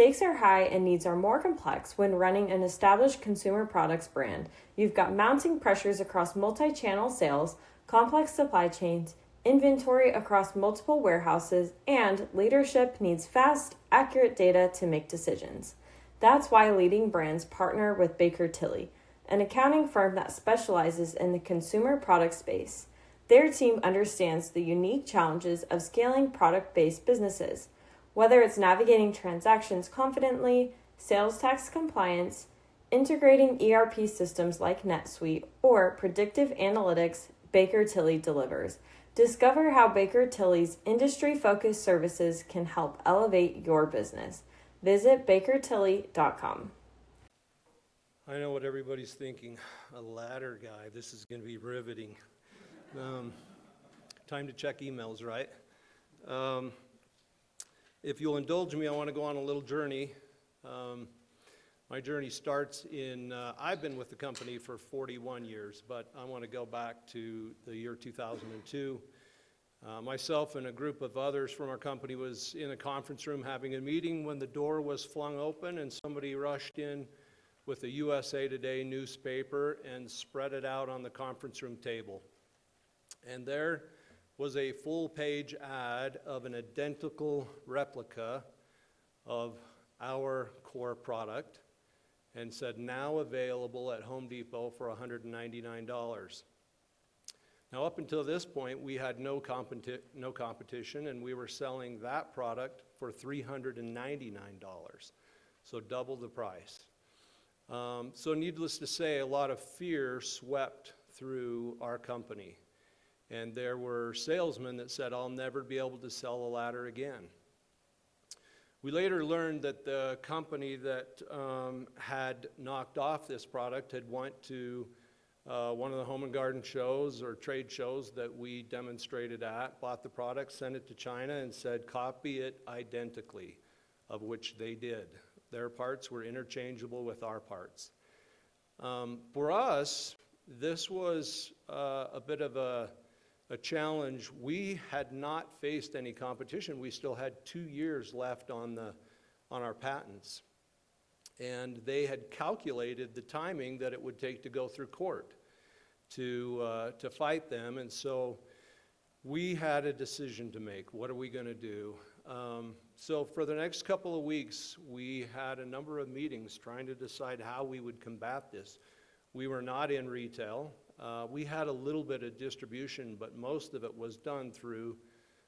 stakes are high and needs are more complex when running an established consumer products brand. You've got mounting pressures across multi-channel sales, complex supply chains, inventory across multiple warehouses, and leadership needs fast, accurate data to make decisions. That's why leading brands partner with Baker Tilly, an accounting firm that specializes in the consumer product space. Their team understands the unique challenges of scaling product-based businesses, whether it's navigating transactions confidently, sales tax compliance, integrating ERP systems like NetSuite, or predictive analytics. Baker Tilly delivers. Discover how Baker Tilly's industry-focused services can help elevate your business. Visit bakertilly.com. I know what everybody's thinking. A ladder guy. This is going to be riveting. Time to check emails, right? If you'll indulge me, I want to go on a little journey. My journey starts in, I've been with the company for 41 years, but I want to go back to the year 2002. Myself and a group of others from our company was in a conference room having a meeting when the door was flung open and somebody rushed in with a USA Today newspaper and spread it out on the conference room table. And there was a full-page ad of an identical replica of our core product and said, now available at Home Depot for $199. Now, up until this point, we had no competition, and we were selling that product for $399, so double the price. So needless to say, a lot of fear swept through our company. And there were salesmen that said, I'll never be able to sell a ladder again. We later learned that the company that had knocked off this product had went to one of the home and garden shows or trade shows that we demonstrated at, bought the product, sent it to China, and said, copy it identically, of which they did. Their parts were interchangeable with our parts. For us, this was a bit of a challenge. We had not faced any competition. We still had 2 years left on our patents. And they had calculated the timing that it would take to go through court to fight them. And so we had a decision to make. What are we going to do? So for the next couple of weeks, we had a number of meetings trying to decide how we would combat this. We were not in retail. We had a little bit of distribution, but most of it was done through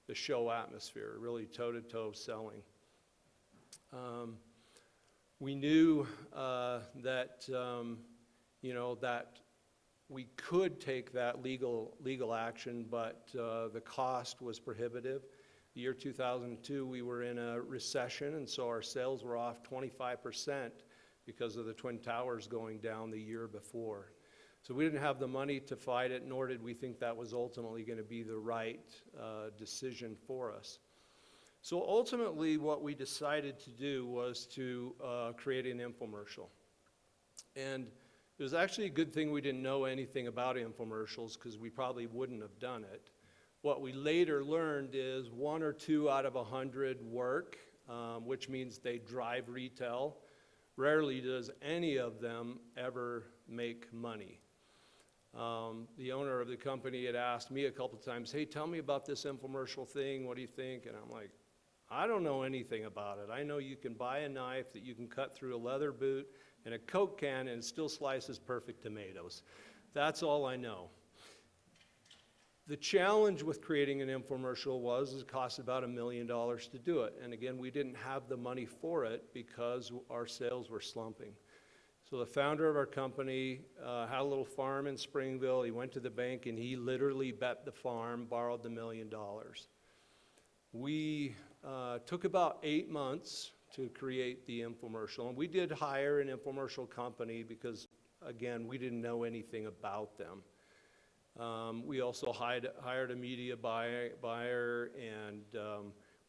the show atmosphere, really toe-to-toe selling. We knew that we could take that legal action, but the cost was prohibitive. The year 2002, we were in a recession, and so our sales were off 25% because of the Twin Towers going down the year before. So we didn't have the money to fight it, nor did we think that was ultimately going to be the right decision for us. So ultimately, what we decided to do was to create an infomercial. And it was actually a good thing we didn't know anything about infomercials, because we probably wouldn't have done it. What we later learned is 1 or 2 out of 100 work, which means they drive retail. Rarely does any of them ever make money. The owner of the company had asked me a couple times, hey, tell me about this infomercial thing, what do you think? And I'm like, I don't know anything about it. I know you can buy a knife that you can cut through a leather boot and a Coke can and it still slices perfect tomatoes. That's all I know. The challenge with creating an infomercial was it cost about $1 million to do it. And again, we didn't have the money for it because our sales were slumping. So the founder of our company had a little farm in Springville. He went to the bank and he literally bet the farm, borrowed the $1 million. We took about 8 months to create the infomercial. And we did hire an infomercial company because, again, we didn't know anything about them. We also hired a media buyer, and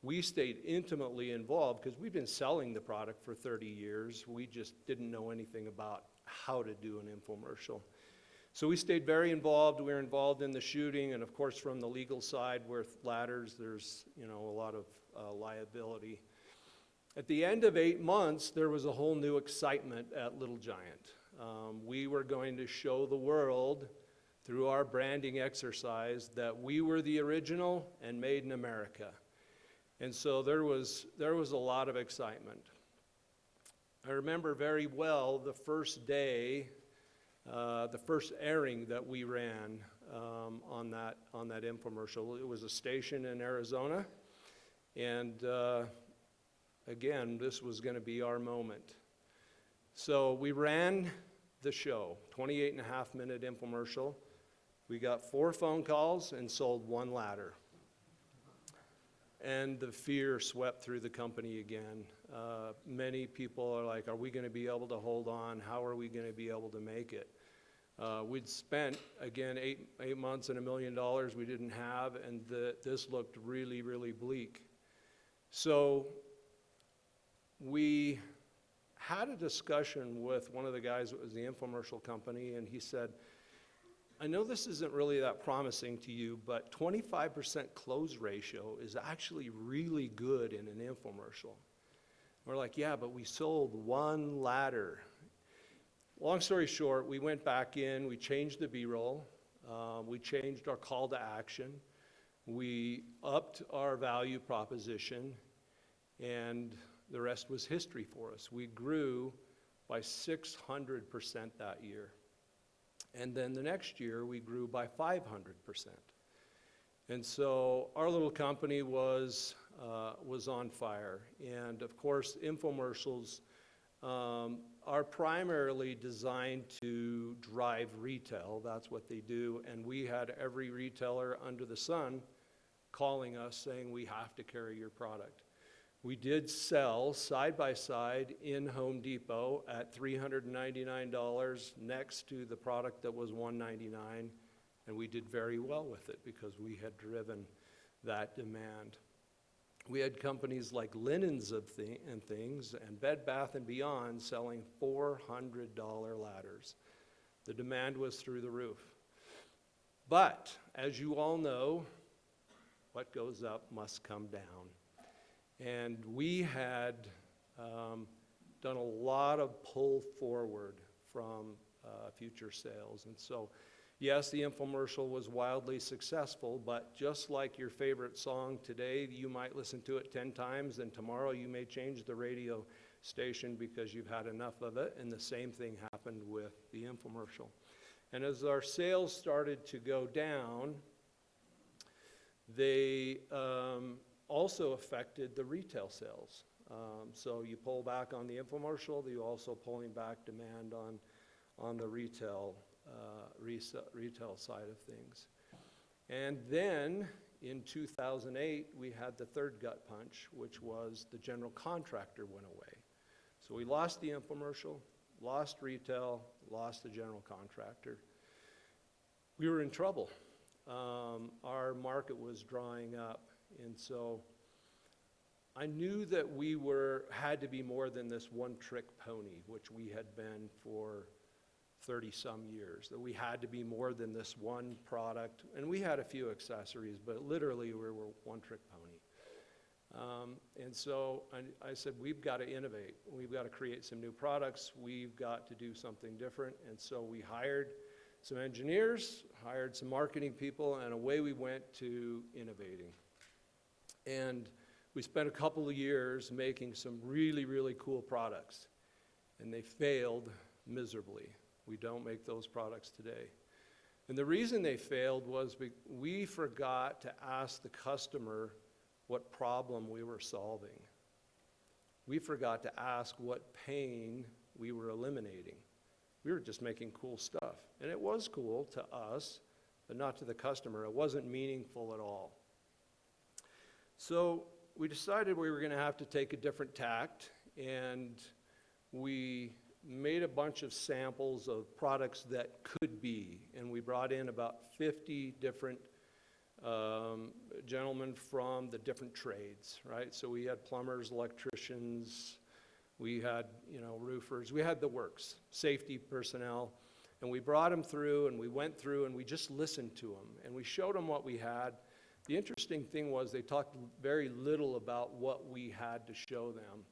we stayed intimately involved because we've been selling the product for 30 years. We just didn't know anything about how to do an infomercial. So we stayed very involved. We were involved in the shooting, and of course from the legal side with ladders, there's a lot of liability. At the end of 8 months, there was a whole new excitement at Little Giant. We were going to show the world through our branding exercise that we were the original and made in America. And so there was a lot of excitement. I remember very well the first day, the first airing that we ran on that infomercial. It was a station in Arizona, and again, this was going to be our moment. So we ran the show, 28.5-minute infomercial. We got 4 phone calls and sold 1 ladder. And the fear swept through the company again. Many people are like, are we going to be able to hold on? How are we going to be able to make it? We'd spent, again, 8 months and $1 million we didn't have, and this looked really, really bleak. So we had a discussion with one of the guys that was the infomercial company, and he said, I know this isn't really that promising to you, but 25% close ratio is actually really good in an infomercial. We're like, yeah, but we sold 1 ladder. Long story short, we went back in, we changed the B-roll, we changed our call to action, we upped our value proposition, and the rest was history for us. We grew by 600% that year. And then the next year, we grew by 500%. And so our little company was on fire. And of course, infomercials are primarily designed to drive retail. That's what they do. And we had every retailer under the sun calling us saying, we have to carry your product. We did sell side by side in Home Depot at $399 next to the product that was $199, and we did very well with it because we had driven that demand. We had companies like Linens and Things and Bed Bath & Beyond selling $400 ladders. The demand was through the roof. But as you all know, what goes up must come down. And we had done a lot of pull forward from future sales. And so, yes, the infomercial was wildly successful, but just like your favorite song today, you might listen to it 10 times, and tomorrow you may change the radio station because you've had enough of it, and the same thing happened with the infomercial. And as our sales started to go down, they also affected the retail sales. So you pull back on the infomercial, you're also pulling back demand on the retail side of things. And then in 2008, we had the third gut punch, which was the general contractor went away. So we lost the infomercial, lost retail, lost the general contractor. We were in trouble. Our market was drying up. And so I knew that we had to be more than this one-trick pony, which we had been for 30-some years, that we had to be more than this one product. And we had a few accessories, but literally we were one-trick pony. And so I said, we've got to innovate. We've got to create some new products. We've got to do something different. And so we hired some engineers, hired some marketing people, and away we went to innovating. And we spent a couple of years making some really, really cool products, and they failed miserably. We don't make those products today. And the reason they failed was we forgot to ask the customer what problem we were solving. We forgot to ask what pain we were eliminating. We were just making cool stuff. And it was cool to us, but not to the customer. It wasn't meaningful at all. So we decided we were going to have to take a different tact, and we made a bunch of samples of products that could be, and we brought in about 50 different gentlemen from the different trades, right? So we had plumbers, electricians, we had, roofers, we had the works, safety personnel, and we brought them through, and we went through, and we just listened to them, and we showed them what we had. The interesting thing was they talked very little about what we had to show them.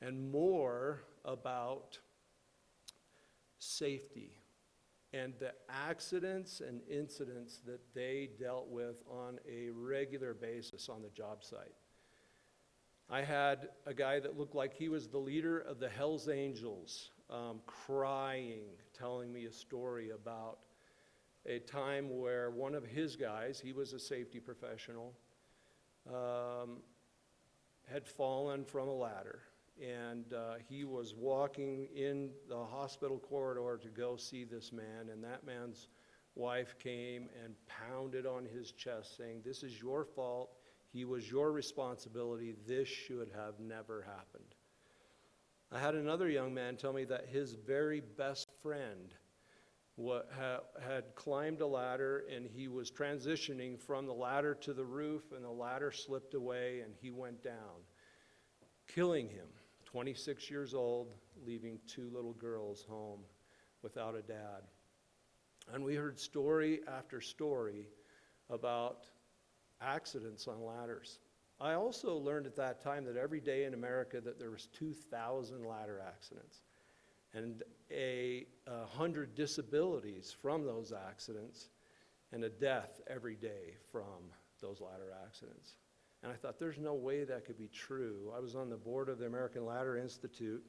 and more about safety and the accidents and incidents that they dealt with on a regular basis on the job site. I had a guy that looked like he was the leader of the Hells Angels, crying, telling me a story about a time where one of his guys, he was a safety professional, had fallen from a ladder. And he was walking in the hospital corridor to go see this man, and that man's wife came and pounded on his chest saying, "This is your fault. He was your responsibility. This should have never happened." I had another young man tell me that his very best friend had climbed a ladder, and he was transitioning from the ladder to the roof, and the ladder slipped away, and he went down, killing him. 26 years old, leaving 2 little girls home without a dad. And we heard story after story about accidents on ladders. I also learned at that time that every day in America that there was 2,000 ladder accidents and 100 disabilities from those accidents and a death every day from those ladder accidents. And I thought, there's no way that could be true. I was on the board of the American Ladder Institute,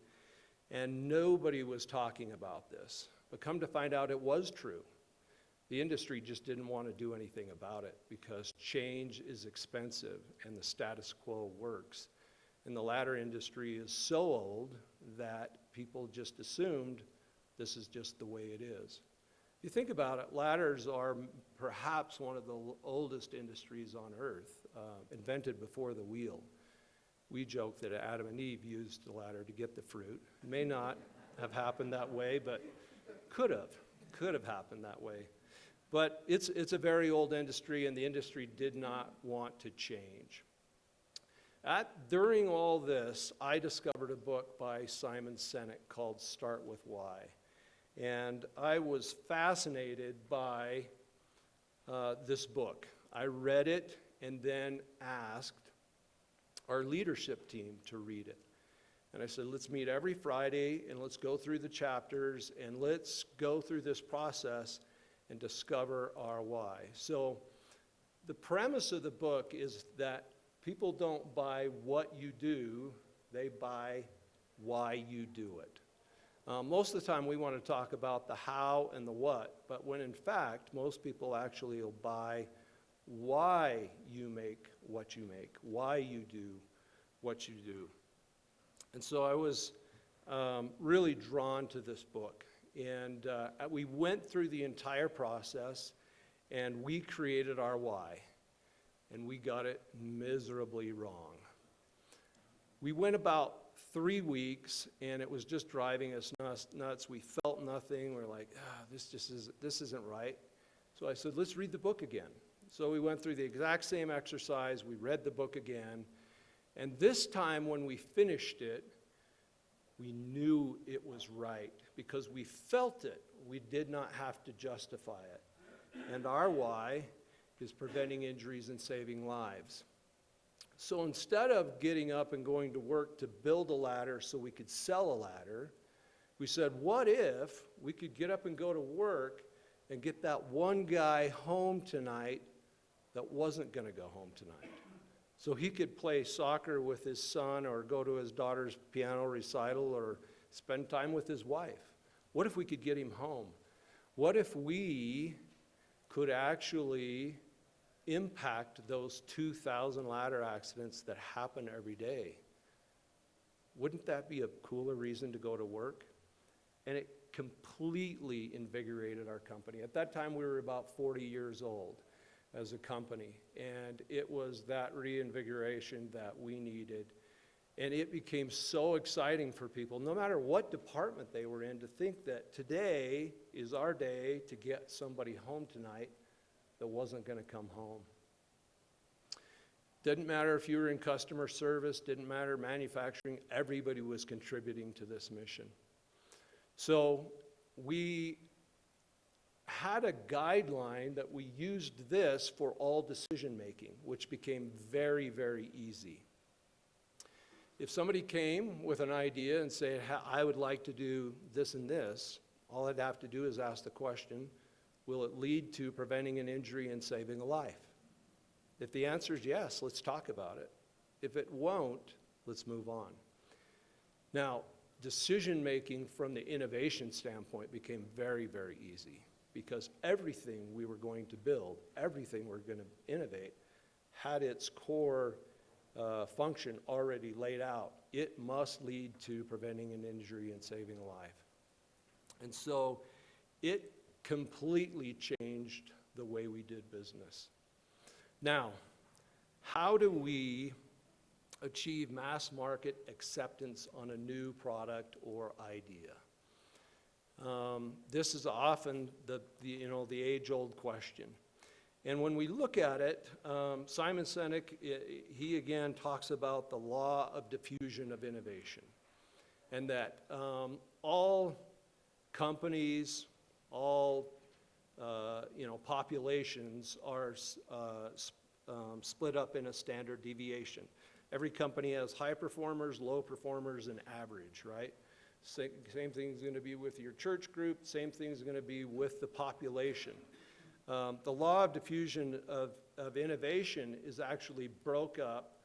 and nobody was talking about this. But come to find out, it was true. The industry just didn't want to do anything about it because change is expensive and the status quo works. And the ladder industry is so old that people just assumed this is just the way it is. If you think about it, ladders are perhaps one of the oldest industries on earth, invented before the wheel. We joke that Adam and Eve used the ladder to get the fruit. It may not have happened that way, but could have happened that way. But it's a very old industry, and the industry did not want to change. During all this, I discovered a book by Simon Sinek called Start With Why. And I was fascinated by this book. I read it and then asked our leadership team to read it. And I said, let's meet every Friday and let's go through the chapters and let's go through this process and discover our why. So the premise of the book is that people don't buy what you do, they buy why you do it. Most of the time we want to talk about the how and the what, but when in fact most people actually will buy why you make what you make, why you do what you do. And so I was really drawn to this book. And we went through the entire process and we created our why. And we got it miserably wrong. We went about 3 weeks, and it was just driving us nuts. We felt nothing. We're like, this isn't right. So I said, let's read the book again. So we went through the exact same exercise. We read the book again. And this time when we finished it, we knew it was right because we felt it. We did not have to justify it. And our why is preventing injuries and saving lives. So instead of getting up and going to work to build a ladder so we could sell a ladder, we said, what if we could get up and go to work and get that one guy home tonight that wasn't going to go home tonight? So he could play soccer with his son or go to his daughter's piano recital or spend time with his wife. What if we could get him home? What if we could actually impact those 2,000 ladder accidents that happen every day? Wouldn't that be a cooler reason to go to work? And it completely invigorated our company. At that time, we were about 40 years old as a company, and it was that reinvigoration that we needed. And it became so exciting for people, no matter what department they were in, to think that today is our day to get somebody home tonight that wasn't going to come home. Didn't matter if you were in customer service, didn't matter manufacturing, everybody was contributing to this mission. So we had a guideline that we used this for all decision making, which became very, very easy. If somebody came with an idea and said, I would like to do this and this, all I'd have to do is ask the question, will it lead to preventing an injury and saving a life? If the answer is yes, let's talk about it. If it won't, let's move on. Now, decision-making from the innovation standpoint became very, very easy because everything we were going to build, everything we were going to innovate, had its core function already laid out. It must lead to preventing an injury and saving a life. And so it completely changed the way we did business. Now, how do we achieve mass market acceptance on a new product or idea? This is often the age-old question. And when we look at it, Simon Sinek, he again talks about the law of diffusion of innovation, and that all companies, all populations are split up in a standard deviation. Every company has high performers, low performers, and average, right? Same thing is going to be with your church group. Same thing is going to be with the population. The law of diffusion of innovation is actually broke up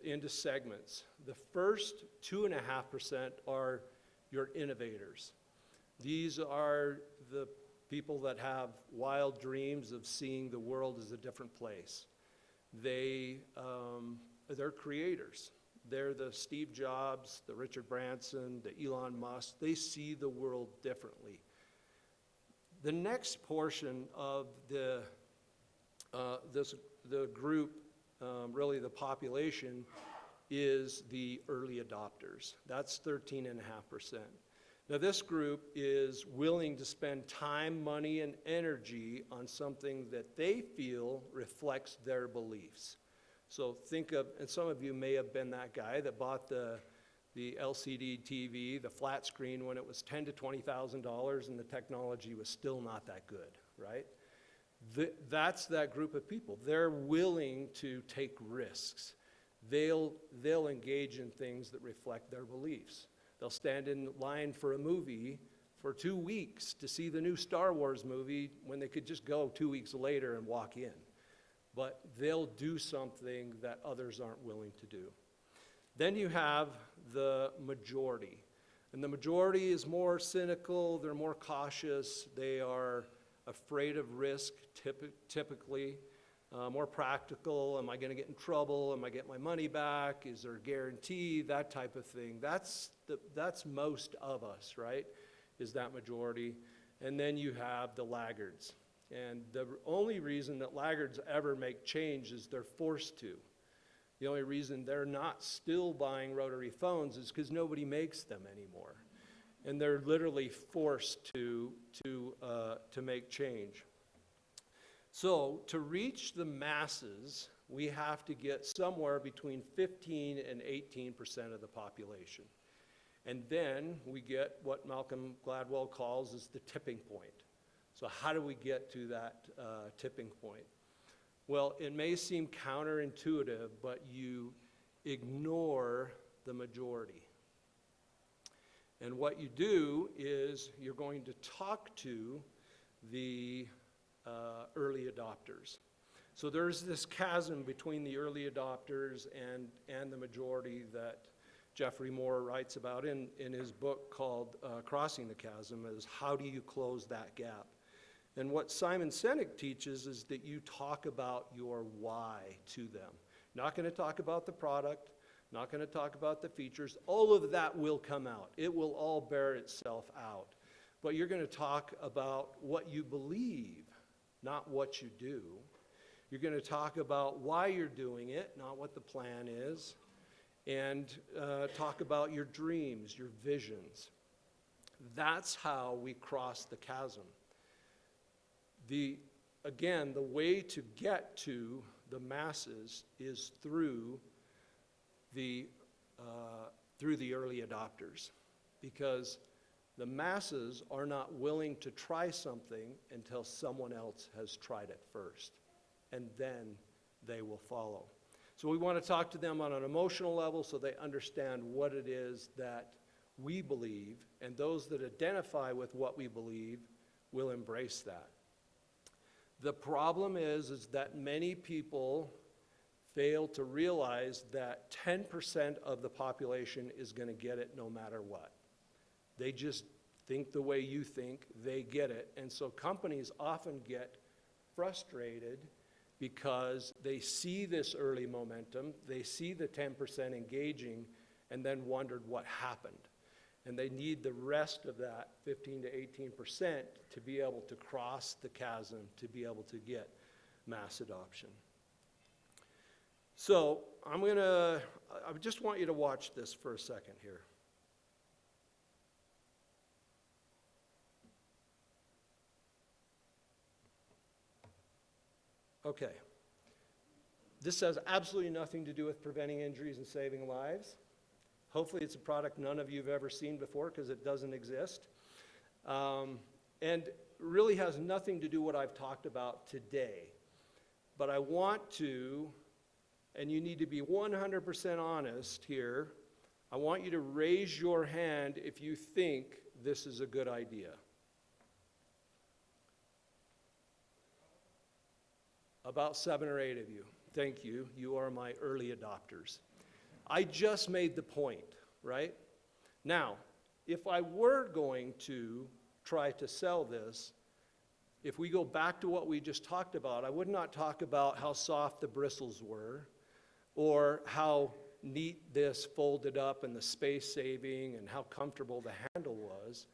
into segments. The first 2.5% are your innovators. These are the people that have wild dreams of seeing the world as a different place. They're creators. They're the Steve Jobs, the Richard Branson, the Elon Musk. They see the world differently. The next portion of the group, really the population, is the early adopters. That's 13.5%. Now this group is willing to spend time, money, and energy on something that they feel reflects their beliefs. So think of, and some of you may have been that guy that bought the LCD TV, the flat screen, when it was $10,000 to $20,000 and the technology was still not that good, right? That's that group of people. They're willing to take risks. They'll engage in things that reflect their beliefs. They'll stand in line for a movie for 2 weeks to see the new Star Wars movie when they could just go 2 weeks later and walk in. But they'll do something that others aren't willing to do. Then you have the majority. And the majority is more cynical, they're more cautious, they are afraid of risk typically, more practical. Am I going to get in trouble? Am I getting my money back? Is there a guarantee? That type of thing. That's most of us, right? Is that majority. And then you have the laggards. And the only reason that laggards ever make change is they're forced to. The only reason they're not still buying rotary phones is because nobody makes them anymore. And they're literally forced to make change. So to reach the masses, we have to get somewhere between 15 and 18% of the population. And then we get what Malcolm Gladwell calls is the tipping point. So how do we get to that tipping point? Well, it may seem counterintuitive, but you ignore the majority. And what you do is you're going to talk to the early adopters. So there's this chasm between the early adopters and the majority that Jeffrey Moore writes about in his book called Crossing the Chasm, is how do you close that gap? And what Simon Sinek teaches is that you talk about your why to them. Not going to talk about the product, not going to talk about the features. All of that will come out. It will all bear itself out. But you're going to talk about what you believe, not what you do. You're going to talk about why you're doing it, not what the plan is. And talk about your dreams, your visions. That's how we cross the chasm. Again, the way to get to the masses is through the early adopters, because the masses are not willing to try something until someone else has tried it first, and then they will follow. So we want to talk to them on an emotional level so they understand what it is that we believe, and those that identify with what we believe will embrace that. The problem is that many people fail to realize that 10% of the population is going to get it no matter what. They just think the way you think, they get it. And so companies often get frustrated because they see this early momentum, they see the 10% engaging, and then wondered what happened. And they need the rest of that 15 to 18% to be able to cross the chasm, to be able to get mass adoption. So I just want you to watch this for a second here. Okay. This has absolutely nothing to do with preventing injuries and saving lives. Hopefully it's a product none of you have ever seen before because it doesn't exist. And really has nothing to do what I've talked about today. But I want to, and you need to be 100% honest here, I want you to raise your hand if you think this is a good idea. About 7 or 8 of you. Thank you. You are my early adopters. I just made the point, right? Now, if I were going to try to sell this, if we go back to what we just talked about, I would not talk about how soft the bristles were or how neat this folded up and the space saving and how comfortable the handle was.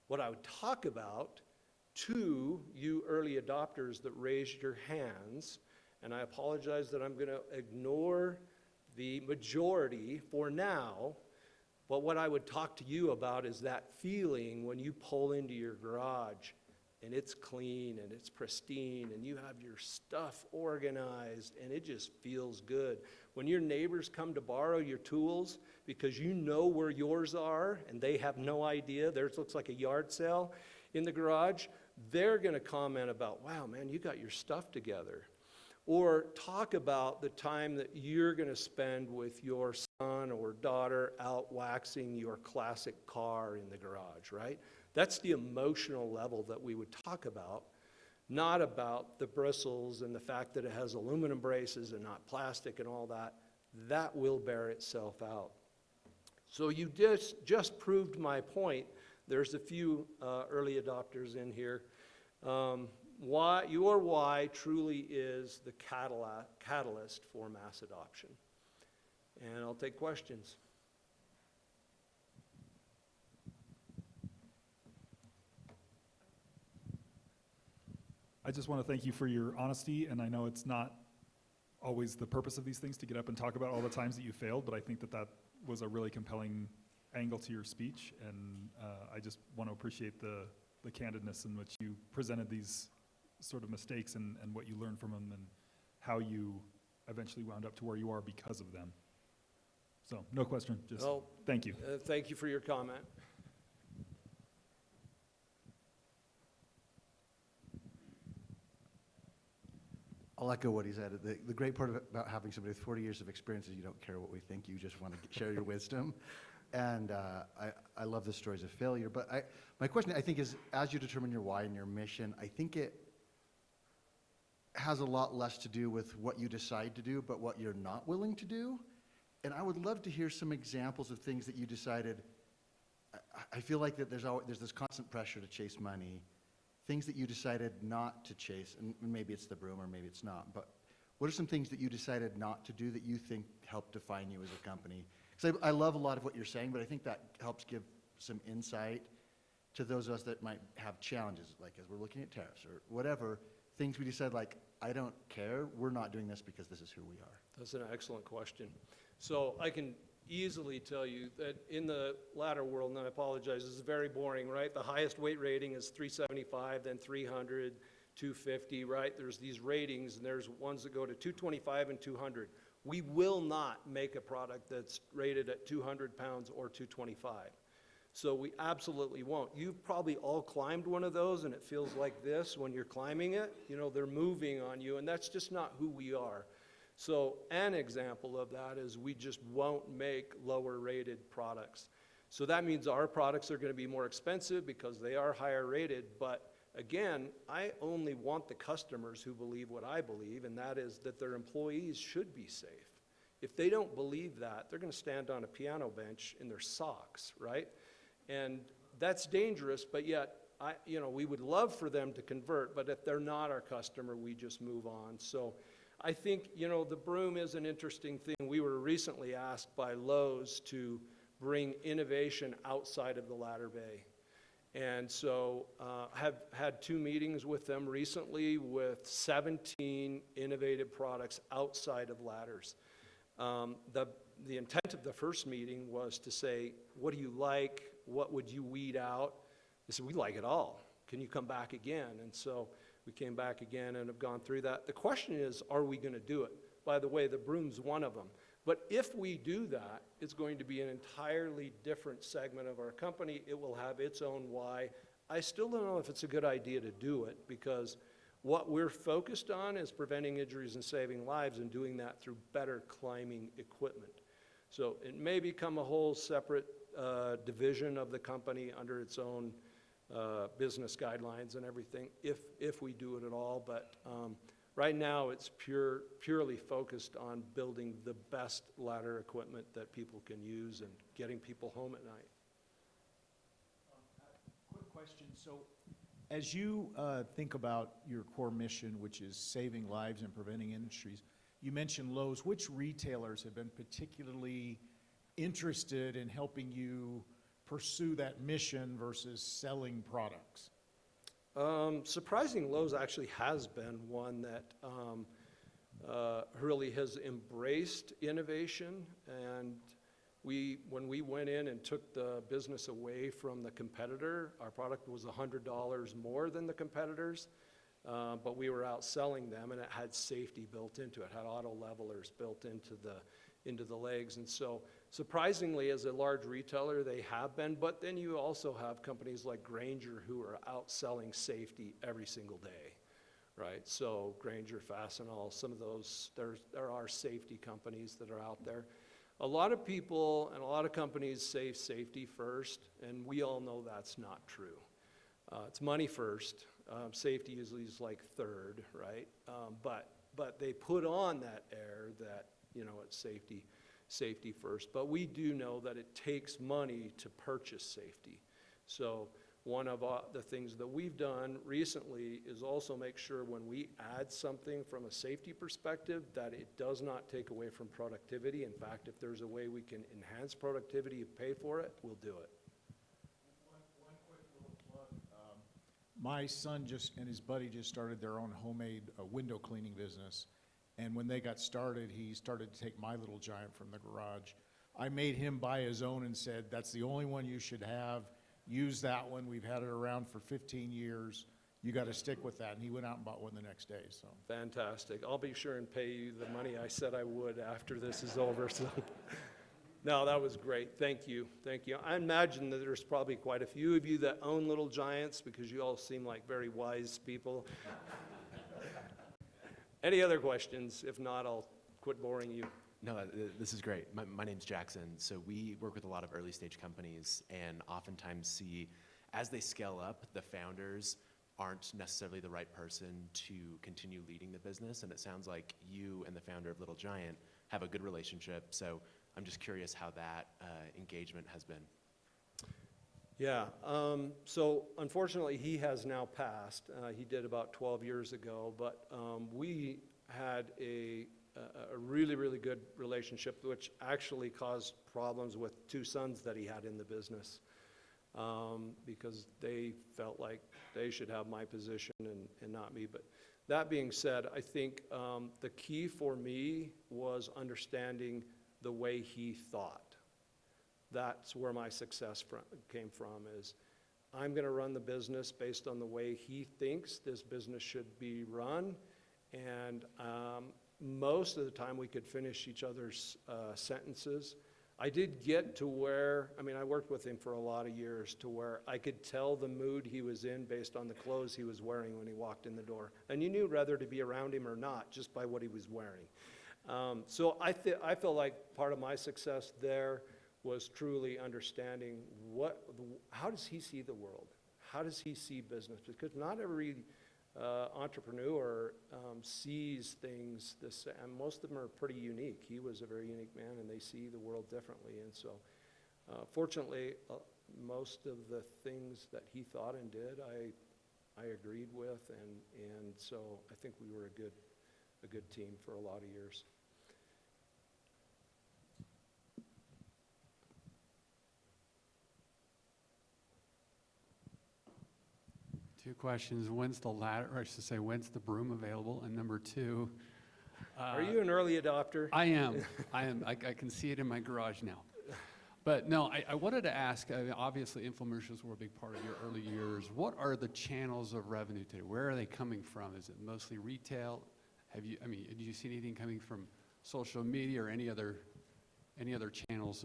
What I would talk about to you early adopters that raised your hands, and I apologize that I'm going to ignore the majority for now, but what I would talk to you about is that feeling when you pull into your garage and it's clean and it's pristine and you have your stuff organized and it just feels good. When your neighbors come to borrow your tools because you know where yours are and they have no idea, theirs looks like a yard sale in the garage, they're going to comment about, wow, man, you got your stuff together. Or talk about the time that you're going to spend with your son or daughter out waxing your classic car in the garage, right? That's the emotional level that we would talk about, not about the bristles and the fact that it has aluminum braces and not plastic and all that. That will bear itself out. So you just proved my point. There's a few early adopters in here. Your why truly is the catalyst for mass adoption. And I'll take questions. I just want to thank you for your honesty, and I know it's not always the purpose of these things to get up and talk about all the times that you failed, but I think that that was a really compelling angle to your speech, and I just want to appreciate the candidness in which you presented these sort of mistakes and what you learned from them and how you eventually wound up to where you are because of them. So, no question, just thank you. Thank you for your comment. I'll echo what he said. The great part about having somebody with 40 years of experience is you don't care what we think, you just want to share your wisdom. And I love the stories of failure. But my question, I think, is as you determine your why and your mission, I think it has a lot less to do with what you decide to do, but what you're not willing to do. And I would love to hear some examples of things that you decided. I feel like that there's this constant pressure to chase money, things that you decided not to chase, and maybe it's the broom or maybe it's not, but what are some things that you decided not to do that you think helped define you as a company? Because I love a lot of what you're saying, but I think that helps give some insight to those of us that might have challenges, like as we're looking at tariffs or whatever, things we decide like, I don't care, we're not doing this because this is who we are. That's an excellent question. So I can easily tell you that in the ladder world, and I apologize, this is very boring, right? The highest weight rating is 375, then 300, 250, right? There's these ratings, and there's ones that go to 225 and 200. We will not make a product that's rated at 200 pounds or 225. So we absolutely won't. You've probably all climbed one of those, and it feels like this when you're climbing it. You know, they're moving on you, and that's just not who we are. So an example of that is we just won't make lower rated products. So that means our products are going to be more expensive because they are higher rated, but again, I only want the customers who believe what I believe, and that is that their employees should be safe. If they don't believe that, they're going to stand on a piano bench in their socks, right? And that's dangerous, but yet, we would love for them to convert, but if they're not our customer, we just move on. So I think, the broom is an interesting thing. We were recently asked by Lowe's to bring innovation outside of the ladder bay. And so have had 2 meetings with them recently with 17 innovative products outside of ladders. The intent of the first meeting was to say, what do you like? What would you weed out? They said, we like it all. Can you come back again? And so we came back again and have gone through that. The question is, are we going to do it? By the way, the broom's one of them. But if we do that, it's going to be an entirely different segment of our company. It will have its own why. I still don't know if it's a good idea to do it, because what we're focused on is preventing injuries and saving lives, and doing that through better climbing equipment. So it may become a whole separate division of the company under its own business guidelines and everything, if we do it at all. But right now, it's purely focused on building the best ladder equipment that people can use and getting people home at night. Quick question. So as you think about your core mission, which is saving lives and preventing injuries, you mentioned Lowe's. Which retailers have been particularly interested in helping you pursue that mission versus selling products? Surprising, Lowe's actually has been one that really has embraced innovation. And when we went in and took the business away from the competitor, our product was $100 more than the competitors, but we were outselling them, and it had safety built into it, had auto levelers built into the legs. And so surprisingly, as a large retailer, they have been, but then you also have companies like Grainger who are outselling safety every single day, right? So Grainger, Fastenal, some of those, there are safety companies that are out there. A lot of people and a lot of companies say safety first, and we all know that's not true. It's money first. Safety usually is like third, right? But they put on that air that, it's safety first. But we do know that it takes money to purchase safety. So one of the things that we've done recently is also make sure when we add something from a safety perspective that it does not take away from productivity. In fact, if there's a way we can enhance productivity and pay for it, we'll do it. One quick little plug. My son and his buddy just started their own homemade window cleaning business. And when they got started, he started to take my little giant from the garage. I made him buy his own and said, that's the only one you should have. Use that one. We've had it around for 15 years. You got to stick with that. And he went out and bought one the next day. So Fantastic. I'll be sure and pay you the money I said I would after this is over. So no, that was great. Thank you. Thank you. I imagine that there's probably quite a few of you that own little giants, because you all seem like very wise people. Any other questions? If not, I'll quit boring you. No, this is great. My name's Jackson. So we work with a lot of early stage companies, and oftentimes see, as they scale up, the founders aren't necessarily the right person to continue leading the business. And it sounds like you and the founder of Little Giant have a good relationship. So I'm just curious how that engagement has been. Yeah, so unfortunately he has now passed. He did about 12 years ago, but we had a really, really good relationship, which actually caused problems with 2 sons that he had in the business, because they felt like they should have my position and not me. But that being said, I think the key for me was understanding the way he thought. That's where my success came from, is I'm going to run the business based on the way he thinks this business should be run. And most of the time we could finish each other's sentences. I did get to where, I worked with him for a lot of years, to where I could tell the mood he was in based on the clothes he was wearing when he walked in the door. And you knew whether to be around him or not just by what he was wearing. So I feel like part of my success there was truly understanding how does he see the world? How does he see business? Because not every entrepreneur sees things the same, and most of them are pretty unique. He was a very unique man, and they see the world differently. And so, fortunately, most of the things that he thought and did, I agreed with, and so I think we were a good team for a lot of years. Two questions. When's the ladder, or I should say, when's the broom available? And number two, Are you an early adopter? I am. I can see it in my garage now. But no, I wanted to ask, obviously infomercials were a big part of your early years. What are the channels of revenue today? Where are they coming from? Is it mostly retail? Do you see anything coming from social media or any other channels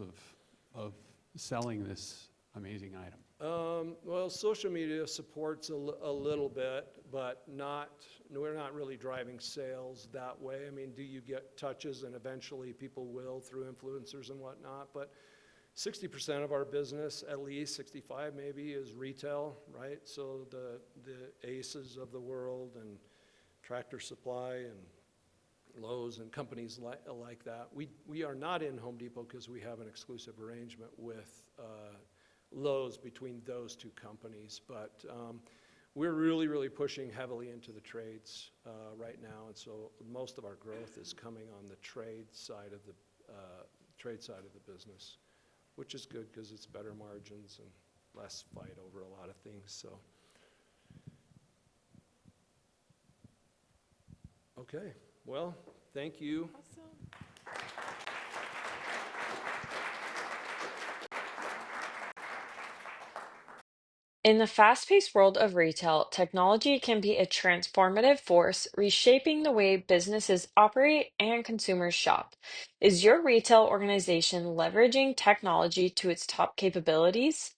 of selling this amazing item? Well, social media supports a little bit, but we're not really driving sales that way. I mean, do you get touches, and eventually people will through influencers and whatnot, but 60% of our business, at least 65 maybe, is retail, right? So the Aces of the world and Tractor Supply and Lowe's and companies like that. We are not in Home Depot because we have an exclusive arrangement with Lowe's between those two companies, but we're really, really pushing heavily into the trades right now, and so most of our growth is coming on the trade side of the business, which is good because it's better margins and less fight over a lot of things. So, okay, well, thank you. In the fast-paced world of retail, technology can be a transformative force, reshaping the way businesses operate and consumers shop. Is your retail organization leveraging technology to its top capabilities?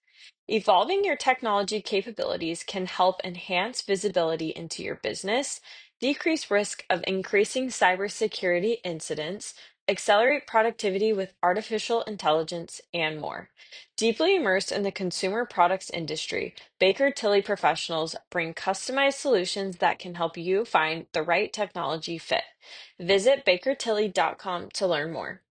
Evolving your technology capabilities can help enhance visibility into your business, decrease risk of increasing cybersecurity incidents, accelerate productivity with artificial intelligence, and more. Deeply immersed in the consumer products industry, Baker Tilly professionals bring customized solutions that can help you find the right technology fit. Visit bakertilly.com to learn more.